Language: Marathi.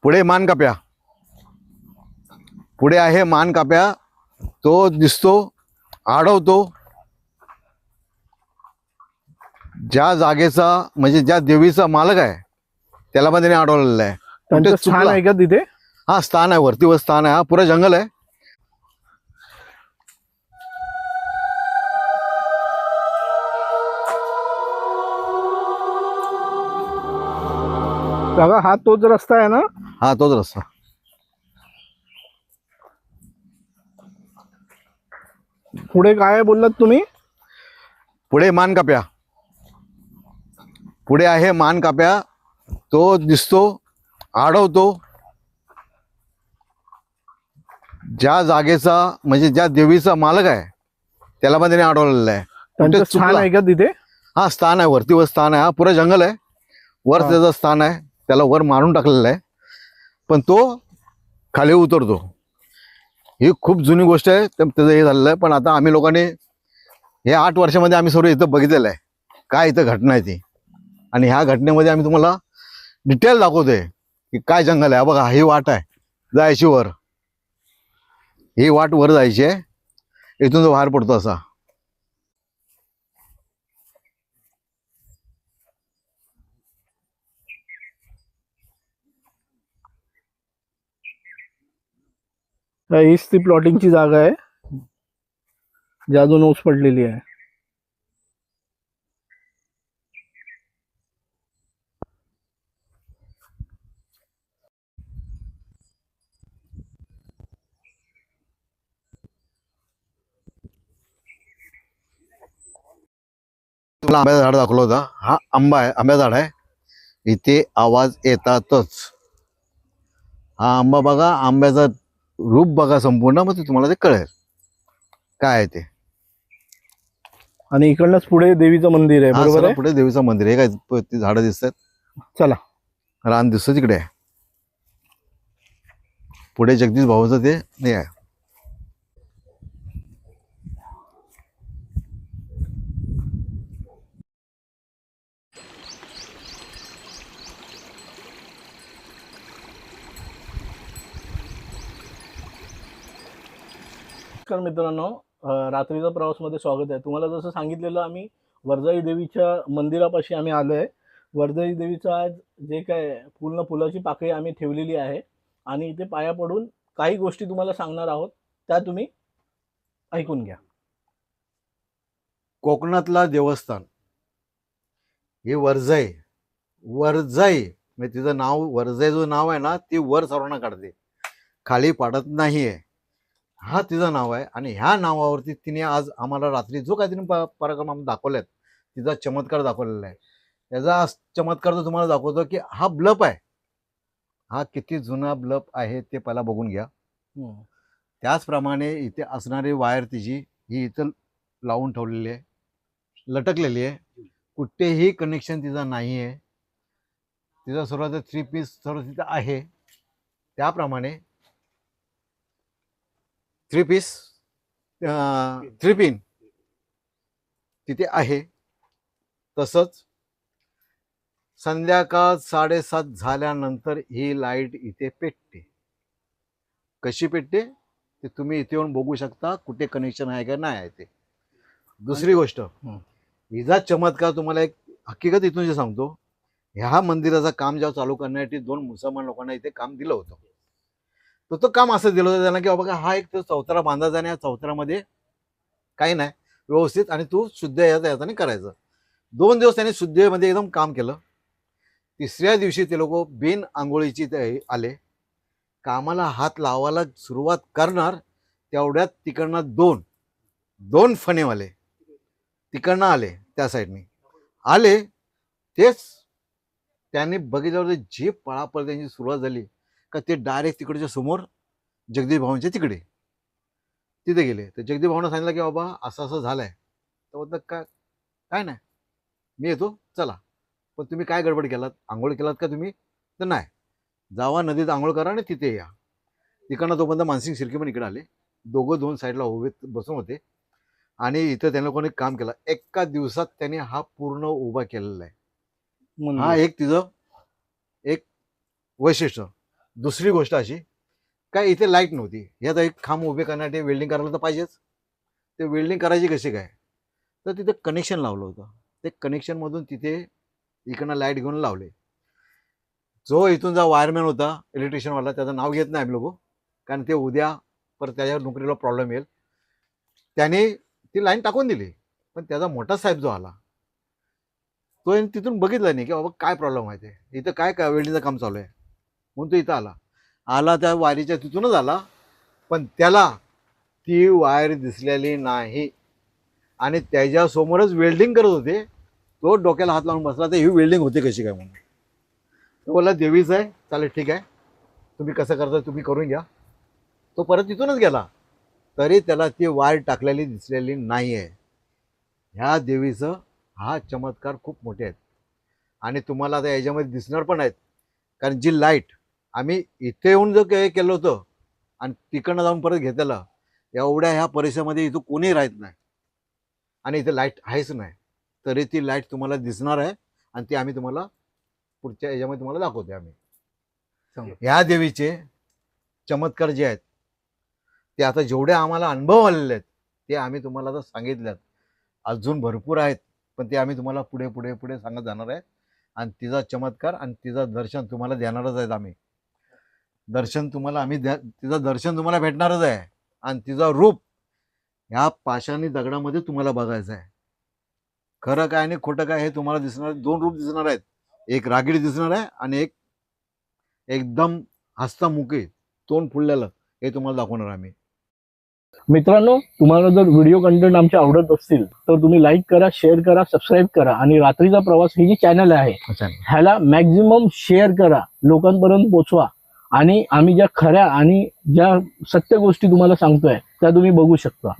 पुढे मान काप्या, पुढे आहे मान काप्या. तो दिसतो, आडवतो. ज्या जागेचा म्हणजे ज्या देवीचा मालक आहे त्याला पण त्याने अडवलेलं आहे. त्यांचं कुठे स्थान चुकला? आहे का तिथे? हा स्थान आहे, वरतीवर स्थान आहे. हा पुरा जंगल आहे. बघा हा तोच रस्ता आहे ना? हा तोच रस्ता. पुढे काय बोललात तुम्ही? पुढे मान काप्या, पुढे आहे मान काप्या. तो दिसतो, आडवतो. ज्या जागेचा म्हणजे ज्या देवीचा मालक आहे त्याला पण त्याने अडवलेलं आहे. त्यांचं कुठे स्थान चुकला? आहे का तिथे? हा स्थान आहे, वरतीवर स्थान आहे. हा पुरा जंगल आहे. वर हा. त्याचं स्थान आहे. त्याला वर मारून टाकलेलं आहे, पण तो खाली उतरतो. ही खूप जुनी गोष्ट आहे. त्याचं हे झालेलं आहे. पण आता आम्ही लोकांनी हे 8 वर्षामध्ये आम्ही सर्व इथं बघितलेलं आहे काय इथं घटना आहे ती. आणि ह्या घटनेमध्ये आम्ही तुम्हाला डिटेल दाखवतोय की काय जंगल आहे. बघा ही वाट आहे जायची वर. ही वाट वर जायची आहे. इथून तो बाहेर पडतो असा. हीच ती प्लॉटिंगची जागा आहे ज्यातून ऊस पडलेली आहे. तुला आंब्याचं झाड दाखवलं होतं. हा आंबा आहे, आंब्याचं झाड आहे. इथे आवाज येतातच. हा आंबा बघा, आंब्याचं रूप बघा संपूर्ण, मग तुम्हाला ते कळेल काय आहे ते. आणि इकडनंच पुढे देवीचं मंदिर आहे, हा बरोबर सगळं आहे? पुढे देवीचं मंदिर आहे. काय ती झाडं दिसतात, चला. रान दिसतं तिकडे आहे. पुढे जगदीश भाऊचं ते आहे. नमस्कार मित्रांनो, रात्रीचा प्रवासमध्ये स्वागत आहे. तुम्हाला जसं सांगितलेलं आम्ही वरजाई देवीच्या मंदिरापाशी आम्ही आलो आहे. वरजाई देवीचं आज जे काय पूर्ण फुलाची पाकळी आम्ही ठेवलेली आहे आणि इथे पाया पडून काही गोष्टी तुम्हाला सांगणार आहोत, त्या तुम्ही ऐकून घ्या. कोकणातला देवस्थान हे वरजाई. वरजाई म्हणजे तिचं नाव, वरजाई जो नाव आहे ना, ती वर सर्वांना काढते, खाली पाडत नाहीये. हा तिचं नाव आहे. आणि ह्या नावावरती तिने आज आम्हाला रात्री जो काही तिने पराक्रम आम्ही दाखवलेत, तिचा चमत्कार दाखवलेला आहे. त्याचा चमत्कार तर तुम्हाला दाखवतो की हा ब्लप आहे. हा किती जुना ब्लप आहे ते पहिला बघून घ्या. त्याचप्रमाणे इथे असणारी वायर तिची ही इथं लावून ठेवलेली आहे, लटकलेली आहे. कुठेही कनेक्शन तिचं नाही आहे. तिचा सर्व 3 पीस सर्व तिथं आहे. त्याप्रमाणे 3 पीस 3 पिन तिथे आहे. तसंच संध्याकाळ 7:30 झाल्यानंतर ही लाईट इथे पेटते. कशी पेटते ते तुम्ही इथे येऊन बघू शकता, कुठे कनेक्शन आहे का नाही आहे ते. दुसरी गोष्ट, हिचा चमत्कार तुम्हाला एक हकीकत इथून जे सांगतो. ह्या मंदिराचं काम जेव्हा चालू करण्यासाठी 2 मुसलमान लोकांना इथे काम दिलं होतं. तो काम असं दिलं होतं त्यांना की बघा हा एक चौथरा बांधायचा आणि या चौथऱ्यामध्ये काही नाही व्यवस्थित, आणि तू शुद्ध याच्याने करायचं. 2 दिवस त्यांनी शुद्धमध्ये एकदम काम केलं. तिसऱ्या दिवशी ते लोक बिन आंघोळीची ते आले. कामाला हात लावायला सुरुवात करणार तेवढ्यात तिकडनं दोन फणेवाले तिकडनं आले. त्या साईडने आले. तेच त्यांनी बघितल्यावर जे पळापळ त्यांची सुरुवात झाली का ते डायरेक्ट तिकडच्या समोर जगदीश भाऊंच्या तिथे गेले. तर जगदीश भाऊंना सांगितलं की बाबा असं असं झालंय. तर बोलतात काय नाही, मी येतो चला. पण तुम्ही काय गडबड केलात, आंघोळ केलात का तुम्ही? तर नाही, जावा नदीत आंघोळ करा आणि तिथे या. तिकडनं तोपर्यंत मानसिंग शिर्के पण इकडे आले. दोघं 2 साईडला उभे बसून होते आणि इथं त्यांना कोणी काम केलं. एका दिवसात त्यांनी हा पूर्ण उभा केलेला आहे. हा एक तिचं एक वैशिष्ट्य. दुसरी गोष्ट अशी काय इथे लाईट नव्हती, यात एक खांब उभे करण्यासाठी वेल्डिंग करायला तर पाहिजेच. ते वेल्डिंग करायची कशी काय, तर तिथे कनेक्शन लावलं होतं. ते कनेक्शनमधून तिथे इकडनं लाईट घेऊन लावले. जो इथून जो वायरमॅन होता इलेक्ट्रिशियनवाला, त्याचं नाव घेत नाही आम्ही लोक, कारण ते उद्या परत त्याच्या नोकरीला प्रॉब्लेम येईल. त्याने ती लाईन टाकून दिली. पण त्याचा मोठा साहेब जो आला तो तिथून बघितलं नाही की बाबा काय प्रॉब्लेम आहे, ते इथं काय काय वेल्डिंगचं काम चालू आहे म्हणून तो इथं आला त्या वायरीच्या तिथूनच आला. पण त्याला ती वायर दिसलेली नाही आणि त्याच्यासमोरच वेल्डिंग करत होते. तो डोक्याला हात लावून बसला, तर ही वेल्डिंग होते कशी काय म्हणून. तो बोलला देवीचं आहे, चालेल ठीक आहे, तुम्ही कसं करता तुम्ही करून घ्या. तो परत तिथूनच गेला, तरी त्याला ती वायर टाकलेली दिसलेली नाही आहे. ह्या देवीचं हा चमत्कार खूप मोठे आहेत आणि तुम्हाला आता याच्यामध्ये दिसणार पण आहेत. कारण जी लाईट आम्ही इथे येऊन जर केलं होतं आणि तिकडनं जाऊन परत घेतलेलं, एवढ्या ह्या परिसरामध्ये इथं कोणी राहत नाही आणि इथे लाईट आहेच नाही, तरी ती लाईट तुम्हाला दिसणार आहे आणि ती आम्ही तुम्हाला पुढच्या याच्यामध्ये तुम्हाला दाखवते. आम्ही ह्या देवीचे चमत्कार जे आहेत ते आता जेवढे आम्हाला अनुभव आलेले आहेत ते आम्ही तुम्हाला आता सांगितल्यात. अजून भरपूर आहेत, पण ते आम्ही तुम्हाला पुढे पुढे पुढे सांगत जाणार आहे. आणि तिचा चमत्कार आणि तिचं दर्शन तुम्हाला देणारच आहेत. आम्ही दर्शन तुम्हाला तिचं दर्शन तुम्हाला भेटणारच आहे आणि तिचं रूप ह्या पाषाणी दगडामध्ये तुम्हाला बघायचं आहे. खरं काय आणि खोटं काय हे तुम्हाला दिसणार, दोन रूप दिसणार आहेत. एक रागीड दिसणार आहे आणि एक एकदम हस्तमुखी तोंड फुललेलं, हे तुम्हाला दाखवणार आम्ही. मित्रांनो, तुम्हाला जर व्हिडिओ कंटेंट आमचे आवडत असतील तर तुम्ही लाईक करा, शेअर करा, सबस्क्राईब करा आणि रात्रीचा प्रवास हे जे चॅनल आहे ह्याला मॅक्झिमम शेअर करा, लोकांपर्यंत पोचवा आणि आम्ही ज्या खऱ्या आणि ज्या सत्य गोष्टी तुम्हाला सांगतोय त्या तुम्ही बघू शकता.